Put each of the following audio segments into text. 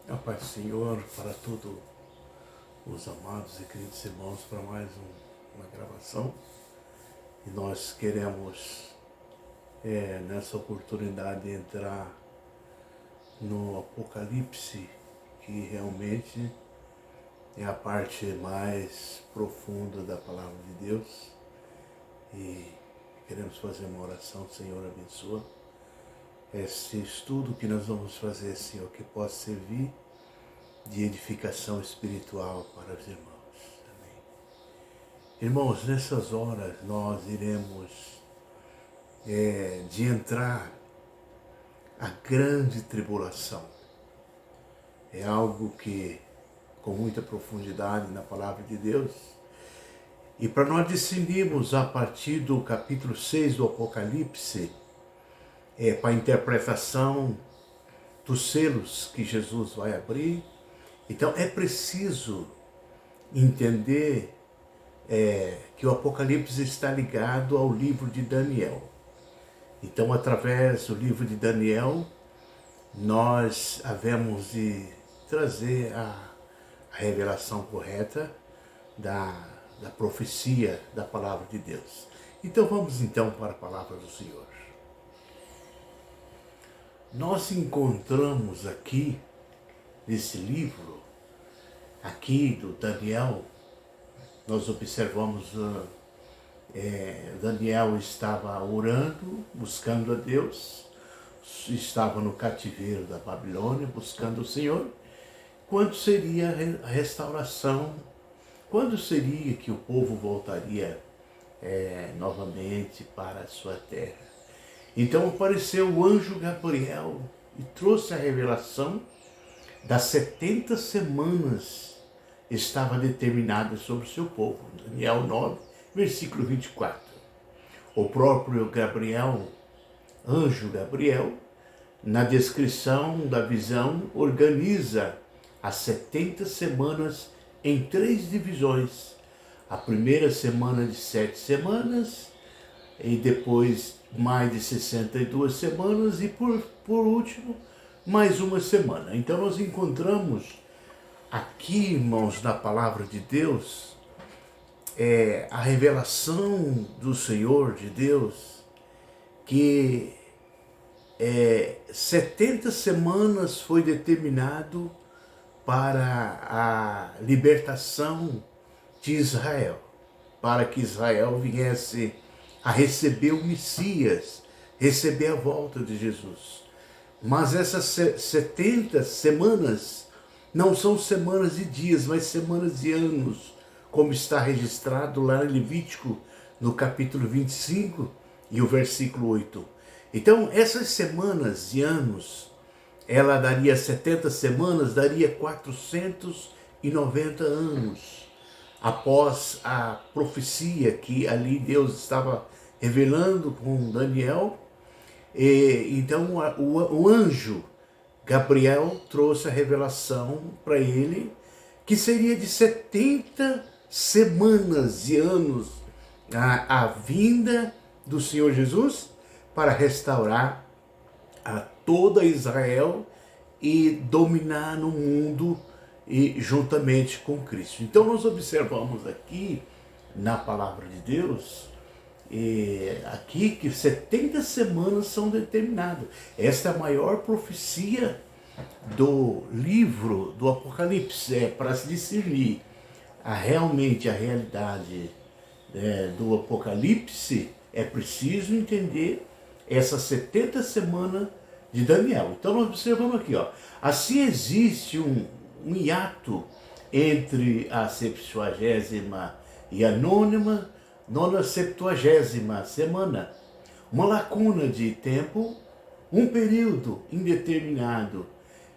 A paz do Senhor para todos os amados e queridos irmãos para mais uma gravação. E nós queremos nessa oportunidade entrar no Apocalipse, que realmente é a parte mais profunda da palavra de Deus. E queremos fazer uma oração. Senhor, abençoa esse estudo que nós vamos fazer, Senhor, que possa servir de edificação espiritual para os irmãos. Amém. Irmãos, nessas horas nós iremos de entrar a grande tribulação. É algo que, com muita profundidade na palavra de Deus, e para nós discernirmos a partir do capítulo 6 do Apocalipse, para a interpretação dos selos que Jesus vai abrir. Então é preciso entender que o Apocalipse está ligado ao livro de Daniel. Então, através do livro de Daniel, nós havemos de trazer a revelação correta da profecia da palavra de Deus. Então vamos então para a palavra do Senhor. Nós encontramos aqui, nesse livro, aqui do Daniel, nós observamos Daniel estava orando, buscando a Deus, estava no cativeiro da Babilônia, buscando o Senhor. Quando seria a restauração? Quando seria que o povo voltaria novamente para a sua terra? Então apareceu o anjo Gabriel e trouxe a revelação das 70 semanas estava determinada sobre o seu povo. Daniel 9, versículo 24. O próprio Gabriel, anjo Gabriel, na descrição da visão, organiza as 70 semanas em 3 divisões. A primeira semana de 7 semanas, e depois mais de 62 semanas, e por último, mais uma semana. Então nós encontramos aqui, irmãos, na palavra de Deus, a revelação do Senhor, de Deus, que 70 semanas foi determinado para a libertação de Israel, para que Israel viesse a receber o Messias, receber a volta de Jesus. Mas essas 70 semanas não são semanas de dias, mas semanas de anos, como está registrado lá em Levítico, no capítulo 25 e o versículo 8. Então, essas semanas de anos, ela daria 70 semanas, daria 490 anos, após a profecia que ali Deus estava revelando com Daniel. Então o anjo Gabriel trouxe a revelação para ele, que seria de 70 semanas de anos a vinda do Senhor Jesus para restaurar a toda Israel e dominar no mundo e juntamente com Cristo. Então nós observamos aqui na palavra de Deus aqui que 70 semanas são determinadas. Esta é a maior profecia do livro do Apocalipse, para se discernir realmente a realidade do Apocalipse. É preciso entender essas 70 semanas de Daniel. Então nós observamos aqui, assim existe um hiato entre a 70ª e a nona 70ª semana, uma lacuna de tempo, um período indeterminado,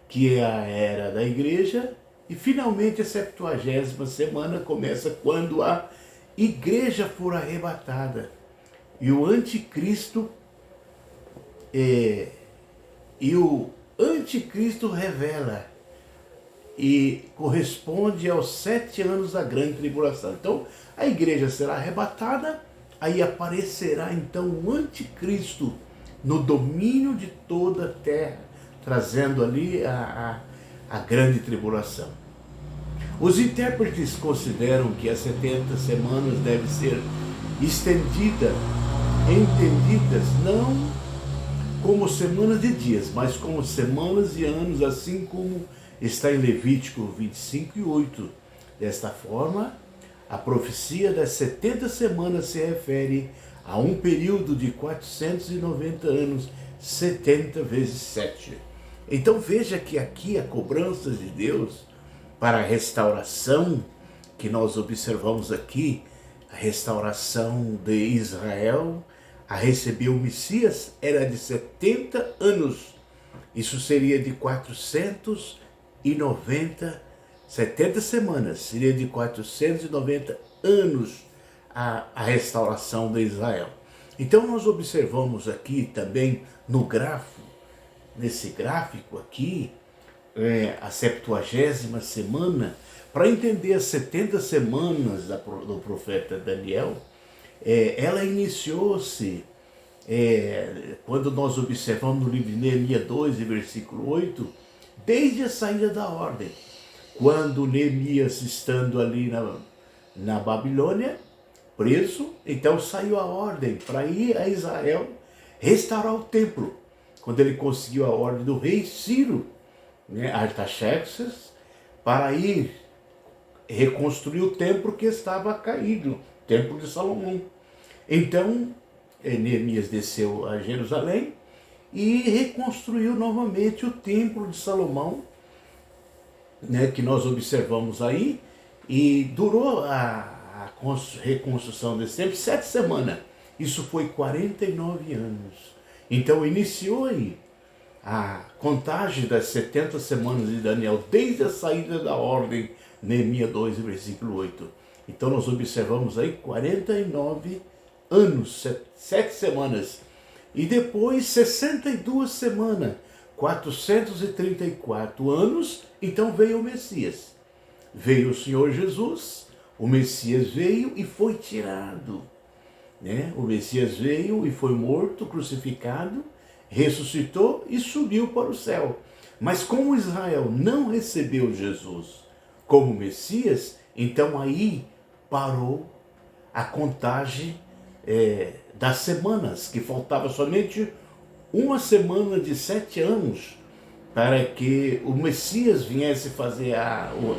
que é a era da igreja, e finalmente a 70ª semana começa quando a igreja for arrebatada, e o anticristo revela e corresponde aos 7 anos da grande tribulação. Então a igreja será arrebatada, aí aparecerá então o anticristo no domínio de toda a terra, trazendo ali a grande tribulação. Os intérpretes consideram que as 70 semanas devem ser estendidas, entendidas não como semanas de dias, mas como semanas e anos, assim como está em Levítico 25:8. Desta forma, a profecia das 70 semanas se refere a um período de 490 anos, 70 vezes 7. Então veja que aqui a cobrança de Deus para a restauração, que nós observamos aqui, a restauração de Israel a receber o Messias, era de 70 anos. Isso seria de 70 semanas, seria de 490 anos a restauração de Israel. Então nós observamos aqui também no nesse gráfico aqui, a 70ª semana, para entender as 70 semanas do profeta Daniel, ela iniciou-se quando nós observamos no livro de Neemias 2, versículo 8, desde a saída da ordem. Quando Neemias, estando ali na Babilônia, preso, então saiu a ordem para ir a Israel restaurar o templo. Quando ele conseguiu a ordem do rei Ciro, Artaxerxes, para ir reconstruir o templo que estava caído, o templo de Salomão. Então, Neemias desceu a Jerusalém e reconstruiu novamente o templo de Salomão, que nós observamos aí, e durou a reconstrução desse templo 7 semanas. Isso foi 49 anos. Então iniciou aí a contagem das 70 semanas de Daniel, desde a saída da ordem, Neemias 2, versículo 8. Então nós observamos aí 49 anos, 7 semanas. E depois 62 semanas, 434 anos, então veio o Messias. Veio o Senhor Jesus, o Messias veio e foi tirado. O Messias veio e foi morto, crucificado, ressuscitou e subiu para o céu. Mas como Israel não recebeu Jesus como Messias, então aí parou a contagem das semanas, que faltava somente uma semana de 7 anos para que o Messias viesse fazer o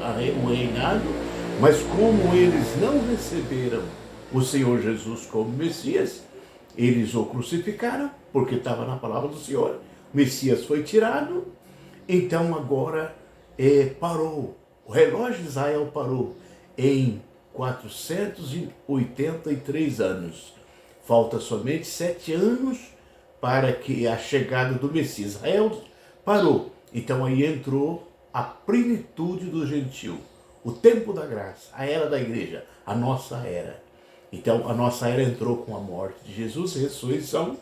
reinado, mas como eles não receberam o Senhor Jesus como Messias, eles o crucificaram, porque estava na palavra do Senhor. O Messias foi tirado, então agora parou. O relógio de Israel parou em 483 anos. Falta somente 7 anos para que a chegada do Messias. Israel parou. Então aí entrou a plenitude do gentil, o tempo da graça, a era da igreja, a nossa era. Então a nossa era entrou com a morte de Jesus, ressurreição,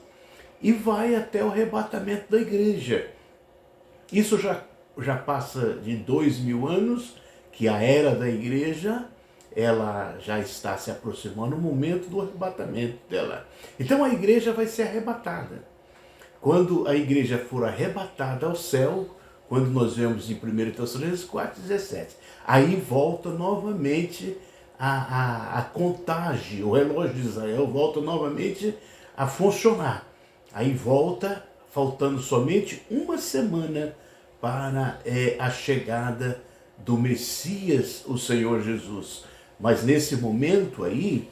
e vai até o arrebatamento da igreja. Isso já passa de 2000 anos, que a era da igreja, ela já está se aproximando no momento do arrebatamento dela. Então a igreja vai ser arrebatada. Quando a igreja for arrebatada ao céu, quando nós vemos em 1 Tessalonicenses 4,17, aí volta novamente a contagem, o relógio de Israel volta novamente a funcionar. Aí volta, faltando somente uma semana para a chegada do Messias, o Senhor Jesus. Mas nesse momento aí,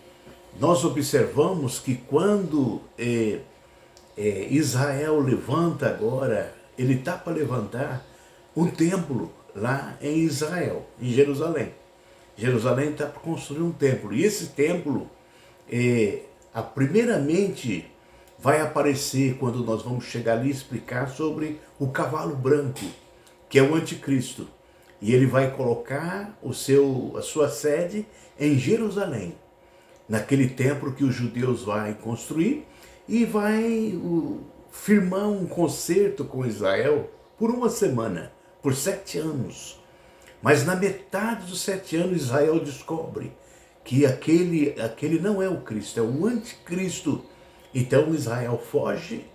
nós observamos que quando Israel levanta agora, ele está para levantar um templo lá em Israel, em Jerusalém. Jerusalém está para construir um templo. E esse templo, primeiramente, vai aparecer quando nós vamos chegar ali e explicar sobre o cavalo branco, que é o anticristo. E ele vai colocar a sua sede em Jerusalém, naquele templo que os judeus vão construir, e vai firmar um concerto com Israel por uma semana, por 7 anos. Mas na metade dos 7 anos, Israel descobre que aquele não é o Cristo, é o anticristo. Então Israel foge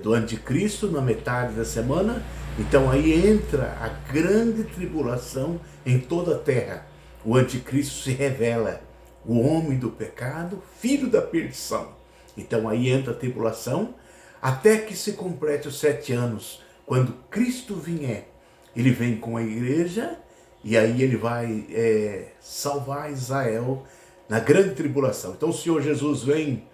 do anticristo na metade da semana. Então aí entra a grande tribulação em toda a terra. O anticristo se revela, o homem do pecado, filho da perdição. Então aí entra a tribulação, até que se complete os 7 anos, quando Cristo vier. Ele vem com a igreja, e aí ele vai salvar Israel na grande tribulação. Então o Senhor Jesus vem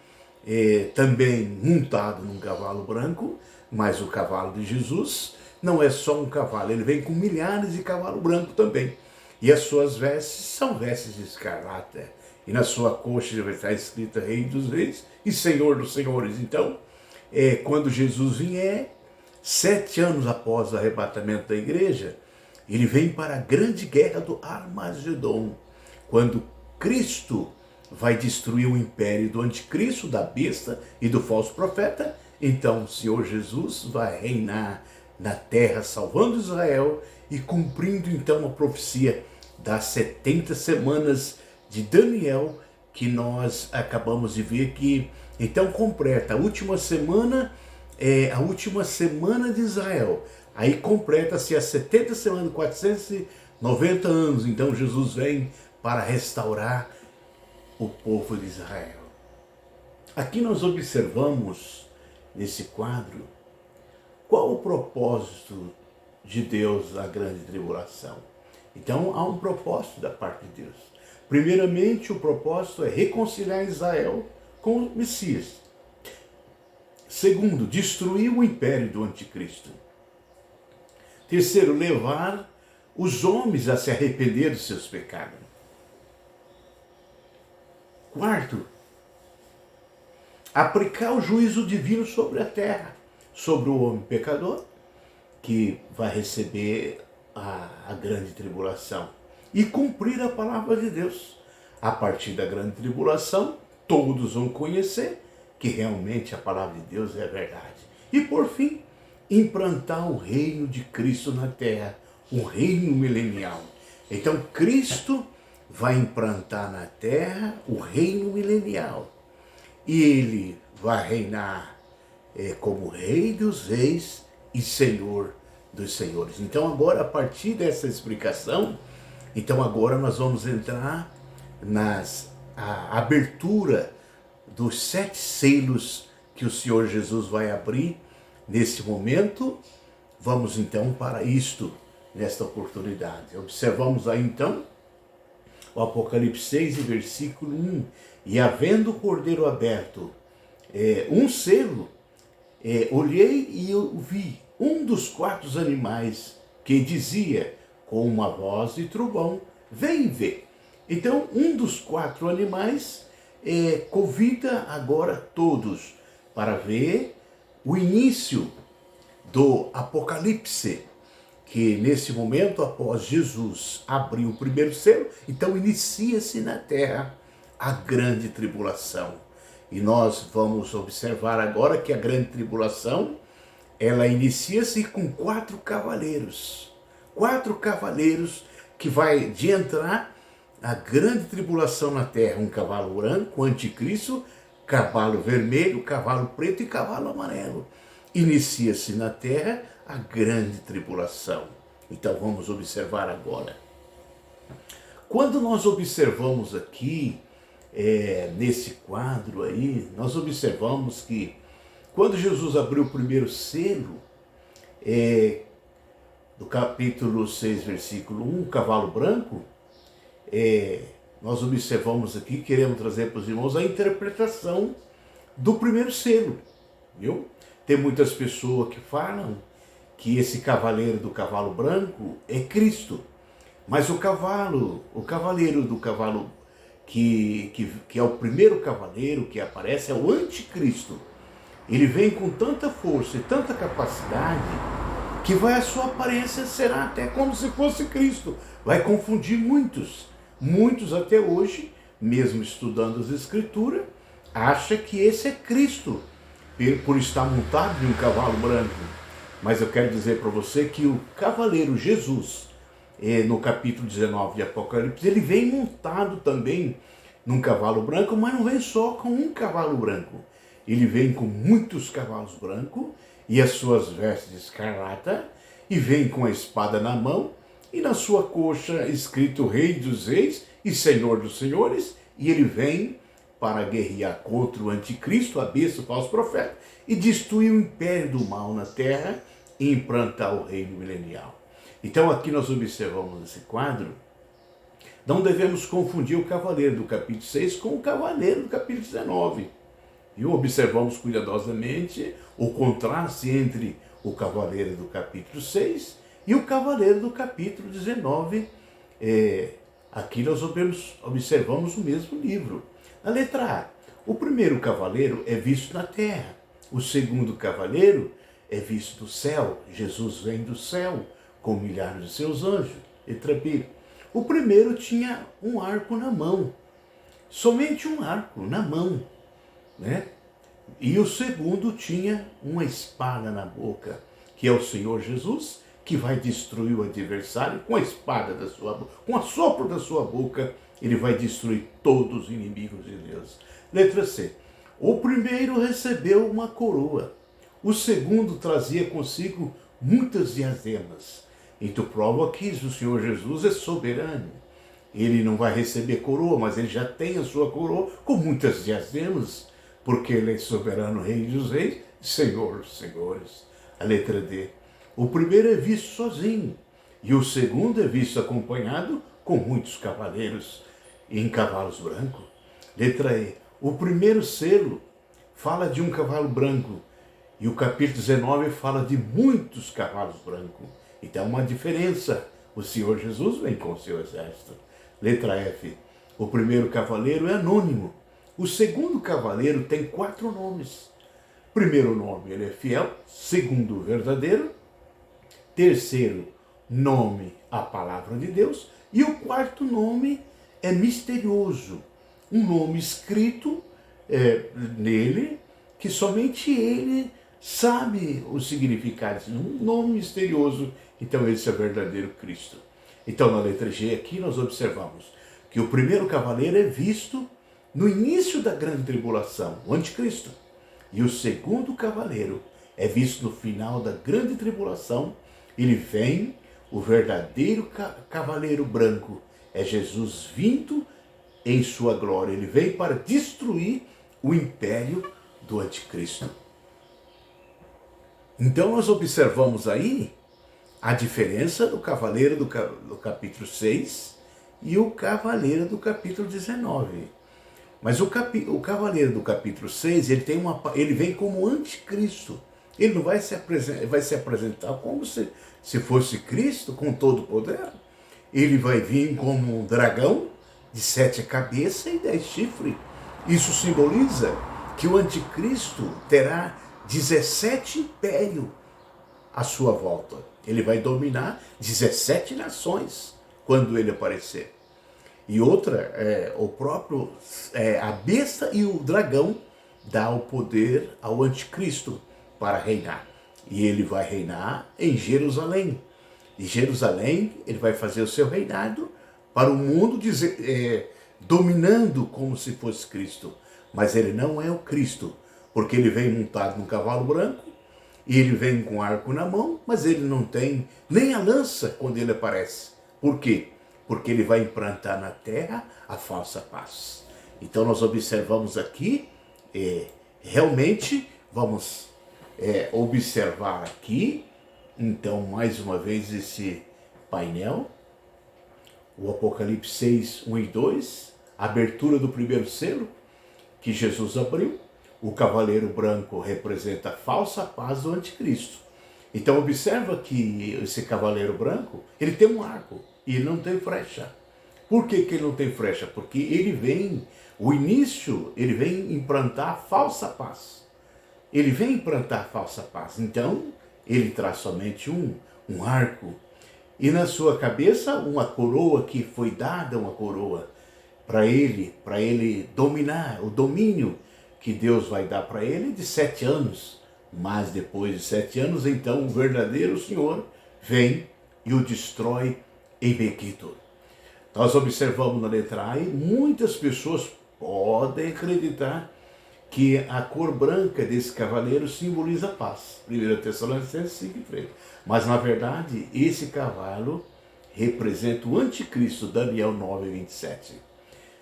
também montado num cavalo branco, mas o cavalo de Jesus não é só um cavalo, ele vem com milhares de cavalo branco também. E as suas vestes são vestes de escarlata. E na sua coxa vai estar escrito Rei dos Reis e Senhor dos Senhores. Então, quando Jesus vier, 7 anos após o arrebatamento da igreja, ele vem para a grande guerra do Armagedon, quando Cristo vai destruir o império do anticristo, da besta e do falso profeta. Então o Senhor Jesus vai reinar na terra, salvando Israel e cumprindo então a profecia das 70 semanas de Daniel, que nós acabamos de ver que então completa a última semana, a última semana de Israel. Aí completa-se as 70 semanas, 490 anos. Então Jesus vem para restaurar o povo de Israel. Aqui nós observamos, nesse quadro, qual o propósito de Deus na grande tribulação. Então há um propósito da parte de Deus. Primeiramente, o propósito é reconciliar Israel com o Messias. Segundo, destruir o império do anticristo. Terceiro, levar os homens a se arrepender dos seus pecados. Quarto, aplicar o juízo divino sobre a terra, sobre o homem pecador, que vai receber a grande tribulação, e cumprir a palavra de Deus. A partir da grande tribulação, todos vão conhecer que realmente a palavra de Deus é verdade. E por fim, implantar o reino de Cristo na terra, o reino milenial. Então Cristo vai implantar na terra o reino milenial. E ele vai reinar como Rei dos Reis e Senhor dos Senhores. Então agora, a partir dessa explicação, então agora nós vamos entrar na abertura dos 7 selos que o Senhor Jesus vai abrir nesse momento. Vamos então para isto, nesta oportunidade. Observamos aí então o Apocalipse 6, versículo 1. E havendo o cordeiro aberto um selo, olhei e eu vi um dos 4 animais que dizia com uma voz de trovão: vem ver. Então um dos 4 animais convida agora todos para ver o início do Apocalipse, que nesse momento, após Jesus abrir o primeiro selo, então inicia-se na terra a grande tribulação. E nós vamos observar agora que a grande tribulação, ela inicia-se com 4 cavaleiros. 4 cavaleiros que vai de entrar a grande tribulação na terra. Um cavalo branco, o anticristo, cavalo vermelho, cavalo preto e cavalo amarelo. Inicia-se na terra a grande tribulação. Então vamos observar agora. Quando nós observamos aqui, nesse quadro aí, nós observamos que quando Jesus abriu o primeiro selo, do capítulo 6, versículo 1, cavalo branco, nós observamos aqui, queremos trazer para os irmãos a interpretação do primeiro selo, viu? Tem muitas pessoas que falam que esse cavaleiro do cavalo branco é Cristo, mas o cavaleiro do cavalo que é o primeiro cavaleiro que aparece é o anticristo. Ele vem com tanta força e tanta capacidade que a sua aparência será até como se fosse Cristo. Vai confundir muitos. Muitos até hoje, mesmo estudando as Escrituras, acham que esse é Cristo, por estar montado em um cavalo branco. Mas eu quero dizer para você que o cavaleiro Jesus, no capítulo 19 de Apocalipse, ele vem montado também num cavalo branco, mas não vem só com um cavalo branco. Ele vem com muitos cavalos brancos e as suas vestes de escarlata, e vem com a espada na mão, e na sua coxa escrito Rei dos Reis e Senhor dos Senhores, e ele vem para guerrear contra o anticristo, a besta, o falso profeta, e destruir o império do mal na terra e implantar o reino milenial. Então aqui nós observamos nesse quadro, não devemos confundir o cavaleiro do capítulo 6 com o cavaleiro do capítulo 19. E observamos cuidadosamente o contraste entre o cavaleiro do capítulo 6 e o cavaleiro do capítulo 19. Aqui nós observamos o mesmo livro. Na letra A, o primeiro cavaleiro é visto na terra. O segundo cavaleiro é visto do céu. Jesus vem do céu com milhares de seus anjos. Letra B, o primeiro tinha um arco na mão. Somente um arco na mão, né? E o segundo tinha uma espada na boca, que é o Senhor Jesus, que vai destruir o adversário com a espada da sua boca, com o sopro da sua boca, ele vai destruir todos os inimigos de Deus. Letra C. O primeiro recebeu uma coroa, o segundo trazia consigo muitas diademas. Então prova que o Senhor Jesus é soberano. Ele não vai receber coroa, mas ele já tem a sua coroa com muitas diademas, porque ele é soberano, Rei dos Reis, Senhor dos Senhores. A letra D. O primeiro é visto sozinho, e o segundo é visto acompanhado com muitos cavaleiros em cavalos brancos. Letra E. O primeiro selo fala de um cavalo branco, e o capítulo 19 fala de muitos cavalos brancos. Então, uma diferença. O Senhor Jesus vem com o seu exército. Letra F. O primeiro cavaleiro é anônimo. O segundo cavaleiro tem 4 nomes. Primeiro nome, ele é fiel. Segundo, verdadeiro. Terceiro nome, a palavra de Deus. E o quarto nome é misterioso. Um nome escrito nele, que somente ele sabe o significado. Um nome misterioso. Então esse é o verdadeiro Cristo. Então na letra G aqui nós observamos que o primeiro cavaleiro é visto no início da grande tribulação, o anticristo. E o segundo cavaleiro é visto no final da grande tribulação. Ele vem, o verdadeiro cavaleiro branco é Jesus vindo em sua glória. Ele vem para destruir o império do anticristo. Então nós observamos aí a diferença do cavaleiro do capítulo 6 e o cavaleiro do capítulo 19. Mas o cavaleiro do capítulo 6, ele vem como anticristo. Ele não vai se apresentar como se fosse Cristo, com todo o poder. Ele vai vir como um dragão de 7 cabeças e 10 chifres. Isso simboliza que o anticristo terá 17 impérios à sua volta. Ele vai dominar 17 nações quando ele aparecer. E outra, a besta e o dragão dá o poder ao anticristo para reinar. E ele vai reinar em Jerusalém. Em Jerusalém, ele vai fazer o seu reinado para o mundo, dominando como se fosse Cristo. Mas ele não é o Cristo, porque ele vem montado num cavalo branco, e ele vem com arco na mão, mas ele não tem nem a lança quando ele aparece. Por quê? Porque ele vai implantar na terra a falsa paz. Então nós observamos aqui, realmente, vamos observar aqui, então mais uma vez esse painel, o Apocalipse 6, 1 e 2, a abertura do primeiro selo que Jesus abriu. O cavaleiro branco representa a falsa paz do anticristo. Então observa que esse cavaleiro branco, ele tem um arco e ele não tem flecha. Por que ele não tem flecha? Porque ele vem implantar a falsa paz. Ele vem implantar a falsa paz. Então ele traz somente um arco. E na sua cabeça uma coroa, que foi dada uma coroa para ele dominar, o domínio que Deus vai dar para ele de 7 anos. Mas depois de 7 anos, então o verdadeiro Senhor vem e o destrói em Megiddo. Nós observamos na letra A, e muitas pessoas podem acreditar que a cor branca desse cavaleiro simboliza a paz. 1 Tessalonicenses 5:3. Mas na verdade, esse cavalo representa o anticristo, Daniel 9:27.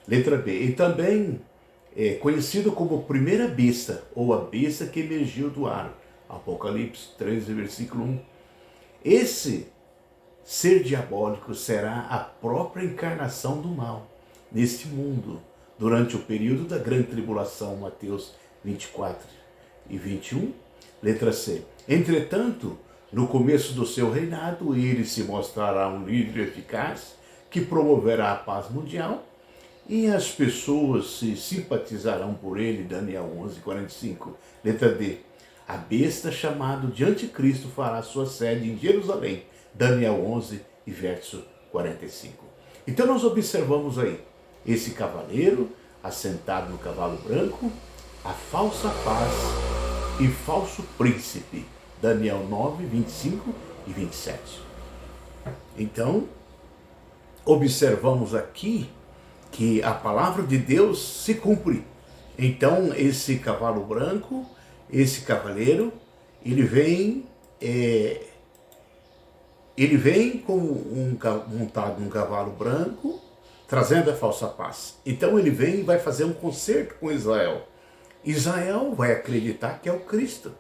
Letra B. E também é conhecido como primeira besta, ou a besta que emergiu do ar. Apocalipse 13, versículo 1. Esse ser diabólico será a própria encarnação do mal neste mundo, durante o período da grande tribulação, Mateus 24:21. Letra C. Entretanto, no começo do seu reinado, ele se mostrará um líder eficaz que promoverá a paz mundial e as pessoas se simpatizarão por ele, Daniel 11:45. Letra D. A besta chamado de anticristo fará sua sede em Jerusalém, Daniel 11 e verso 45. Então nós observamos aí esse cavaleiro assentado no cavalo branco, a falsa paz e falso príncipe, Daniel 9, 25 e 27. Então, observamos aqui que a palavra de Deus se cumpre. Então, esse cavalo branco, esse cavaleiro, ele vem montado num cavalo branco, trazendo a falsa paz. Então ele vem e vai fazer um concerto com Israel. Israel vai acreditar que é o Cristo.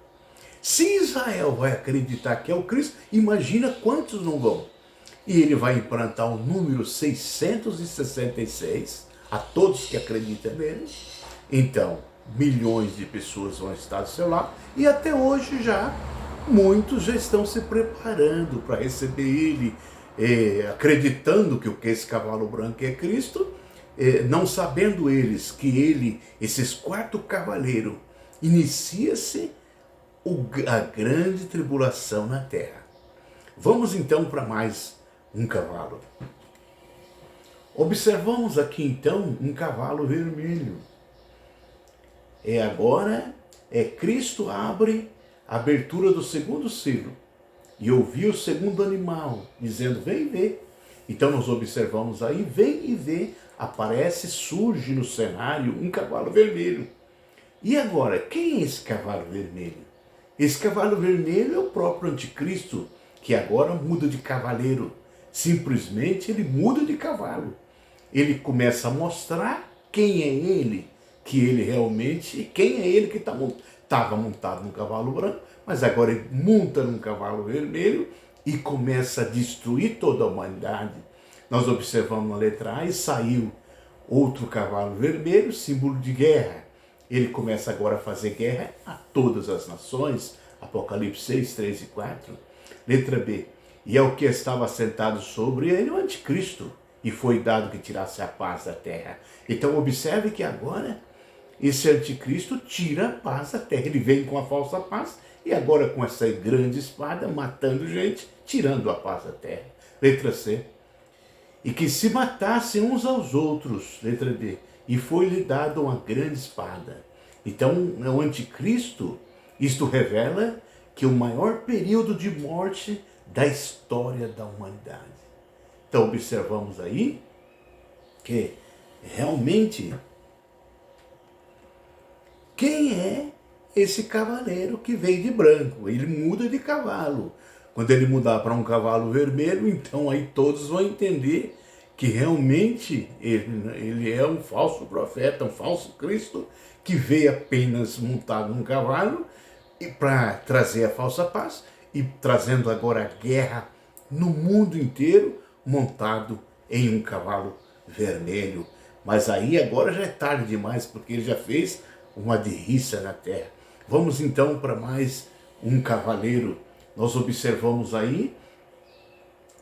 Se Israel vai acreditar que é o Cristo, imagina quantos não vão. E ele vai implantar o número 666 a todos que acreditam nele. Então, milhões de pessoas vão estar do seu lado. E até hoje muitos já estão se preparando para receber ele, acreditando que esse cavalo branco é Cristo, não sabendo eles que esses 4 cavaleiros, inicia-se a grande tribulação na terra. Vamos então para mais um cavalo. Observamos aqui então um cavalo vermelho. Agora Cristo abre a abertura do segundo selo e ouvi o segundo animal dizendo: vem ver. Então nós observamos aí, vem e vê, surge no cenário um cavalo vermelho. E agora, quem é esse cavalo vermelho? Esse cavalo vermelho é o próprio anticristo, que agora muda de cavaleiro. Simplesmente ele muda de cavalo. Ele começa a mostrar quem é ele, que ele realmente, quem é ele que estava montado num cavalo branco, mas agora ele monta num cavalo vermelho e começa a destruir toda a humanidade. Nós observamos na letra A, e saiu outro cavalo vermelho, símbolo de guerra. Ele começa agora a fazer guerra a todas as nações, Apocalipse 6, 3 e 4. Letra B, e é o que estava sentado sobre ele, o anticristo, e foi dado que tirasse a paz da terra. Então observe que agora esse anticristo tira a paz da terra. Ele vem com a falsa paz e agora com essa grande espada, matando gente, tirando a paz da terra. Letra C, e que se matassem uns aos outros. Letra D, e foi-lhe dada uma grande espada. Então, o anticristo, isto revela que o maior período de morte da história da humanidade. Então, observamos aí que realmente quem é esse cavaleiro que veio de branco? Ele muda de cavalo. Quando ele mudar para um cavalo vermelho, então aí todos vão entender que realmente ele é um falso profeta, um falso Cristo, que veio apenas montado num cavalo para trazer a falsa paz e trazendo agora a guerra no mundo inteiro, montado em um cavalo vermelho. Mas aí agora já é tarde demais, porque ele já fez uma derriça na terra. Vamos então para mais um cavaleiro. Nós observamos aí,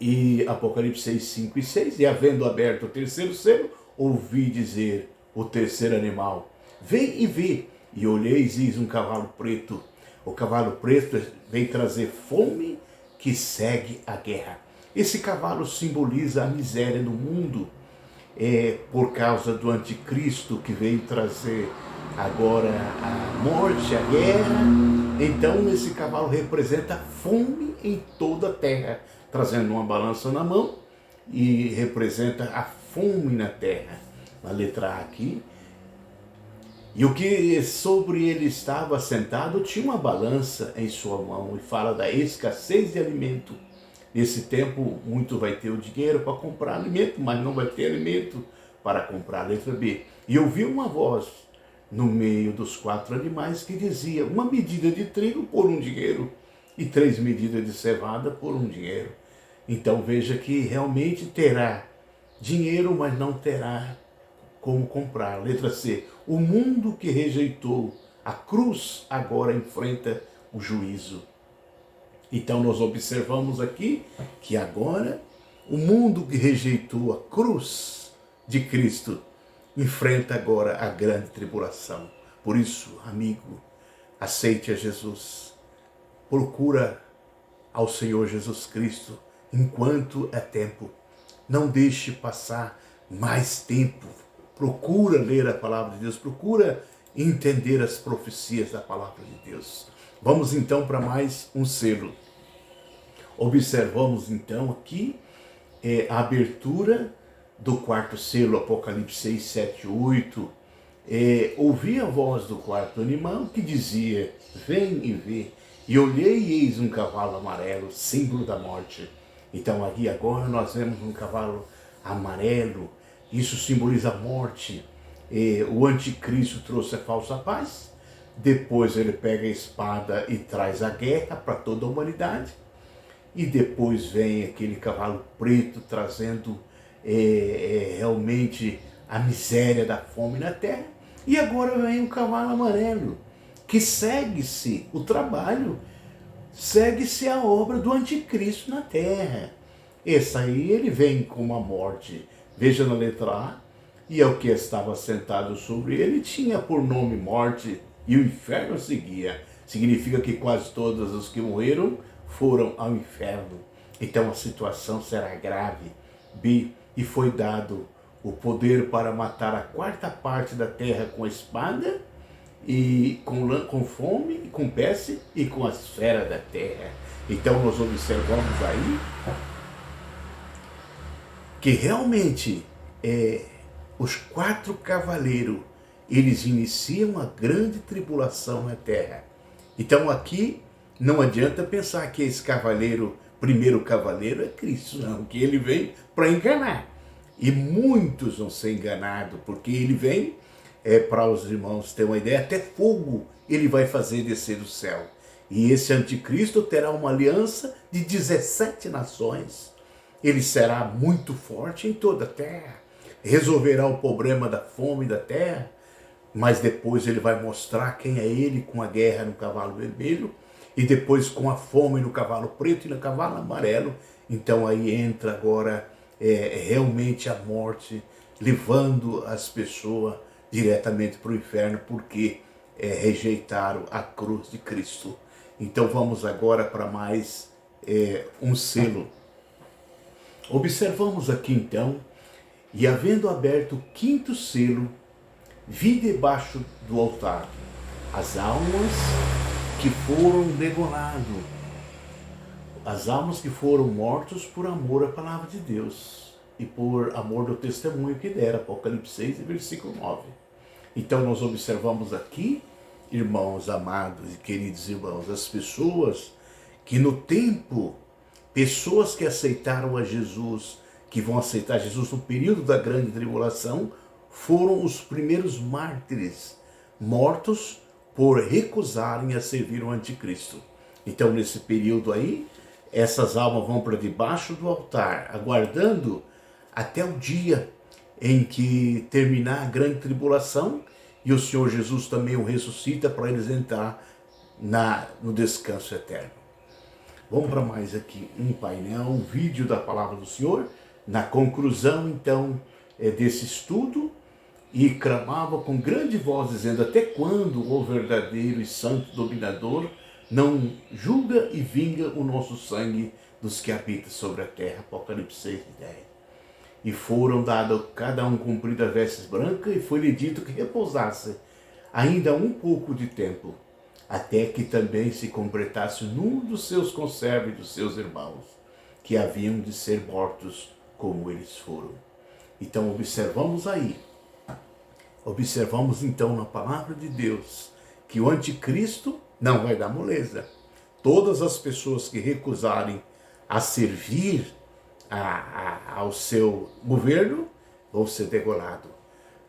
e Apocalipse 6, 5 e 6, e havendo aberto o terceiro selo, ouvi dizer o terceiro animal: vem e vê. E olheis, eis um cavalo preto. O cavalo preto vem trazer fome que segue a guerra. Esse cavalo simboliza a miséria no mundo, por causa do anticristo que veio trazer agora a morte, a guerra. Então esse cavalo representa a fome em toda a terra, trazendo uma balança na mão, e representa a fome na terra. Na letra A aqui, E o que sobre ele estava sentado tinha uma balança em sua mão e fala da escassez de alimento. Nesse tempo, muito vai ter o dinheiro para comprar alimento, mas não vai ter alimento para comprar. Letra B. E ouvi uma voz no meio dos 4 animais que dizia: uma medida de trigo por um dinheiro e 3 medidas de cevada por um dinheiro. Então veja que realmente terá dinheiro, mas não terá como comprar. Letra C. O mundo que rejeitou a cruz agora enfrenta o juízo. Então nós observamos aqui que agora o mundo que rejeitou a cruz de Cristo enfrenta agora a grande tribulação. Por isso, amigo, aceite a Jesus. Procura ao Senhor Jesus Cristo enquanto é tempo. Não deixe passar mais tempo. Procura ler a palavra de Deus, procura entender as profecias da palavra de Deus. Vamos então para mais um selo. Observamos então aqui a abertura do quarto selo, Apocalipse 6, 7, 8. Ouvi a voz do quarto animal que dizia: vem e vê. E olhei e eis um cavalo amarelo, símbolo da morte. Então aqui agora nós vemos um cavalo amarelo, isso simboliza a morte. O anticristo trouxe a falsa paz, depois ele pega a espada e traz a guerra para toda a humanidade, e depois vem aquele cavalo preto trazendo realmente a miséria da fome na terra, e agora vem o cavalo amarelo, que segue-se o trabalho, segue-se a obra do anticristo na terra. Esse aí ele vem com uma morte. Veja na letra A, e o que estava sentado sobre ele tinha por nome morte, e o inferno seguia. Significa que quase todos os que morreram foram ao inferno. Então a situação será grave. B, e foi dado o poder para matar a 4ª parte da terra com a espada, e com fome, com peste e com as feras da terra. Então nós observamos aí que realmente os 4 cavaleiros, eles iniciam a grande tribulação na terra. Então aqui não adianta pensar que esse cavaleiro, primeiro cavaleiro, é Cristo, não, que ele vem para enganar. E muitos vão ser enganados, porque ele vem, para os irmãos terem uma ideia, até fogo ele vai fazer descer do céu. E esse anticristo terá uma aliança de 17 nações. Ele será muito forte em toda a terra, resolverá o problema da fome da terra, mas depois ele vai mostrar quem é ele com a guerra no cavalo vermelho, e depois com a fome no cavalo preto e no cavalo amarelo. Então aí entra agora realmente a morte, levando as pessoas diretamente para o inferno, porque rejeitaram a cruz de Cristo. Então vamos agora para mais um selo. Observamos aqui então, e havendo aberto o 5º selo, vi debaixo do altar as almas que foram degoladas, as almas que foram mortos por amor à palavra de Deus e por amor do testemunho que dera, Apocalipse 6, versículo 9. Então nós observamos aqui, irmãos amados e queridos irmãos, as pessoas que no tempo, pessoas que aceitaram a Jesus, que vão aceitar Jesus no período da grande tribulação, foram os primeiros mártires mortos por recusarem a servir o anticristo. Então nesse período aí, essas almas vão para debaixo do altar, aguardando até o dia em que terminar a grande tribulação, e o Senhor Jesus também o ressuscita para eles entrar no descanso eterno. Vamos para mais aqui um painel, um vídeo da palavra do Senhor, na conclusão então desse estudo, e clamava com grande voz dizendo: até quando, ó verdadeiro e santo dominador, não julga e vinga o nosso sangue dos que habitam sobre a terra? Apocalipse 6, 10. E foram dados cada um cumpridas vestes brancas, e foi-lhe dito que repousasse ainda um pouco de tempo, até que também se completasse o número dos seus conservos e dos seus irmãos, que haviam de ser mortos como eles foram. Então observamos aí, observamos então na palavra de Deus que o anticristo não vai dar moleza. Todas as pessoas que recusarem a servir ao seu governo vão ser degolados.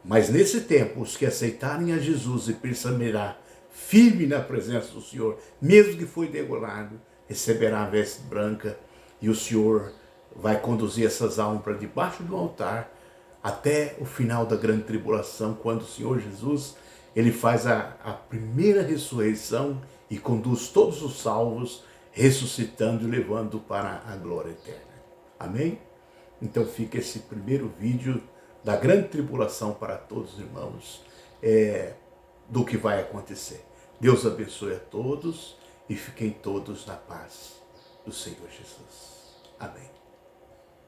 Mas nesse tempo, os que aceitarem a Jesus e perseverar firme na presença do Senhor, mesmo que foi degolado, receberá a veste branca, e o Senhor vai conduzir essas almas para debaixo do altar até o final da grande tribulação, quando o Senhor Jesus ele faz a primeira ressurreição e conduz todos os salvos, ressuscitando e levando para a glória eterna. Amém? Então fica esse primeiro vídeo da grande tribulação para todos os irmãos, do que vai acontecer. Deus abençoe a todos e fiquem todos na paz do Senhor Jesus. Amém.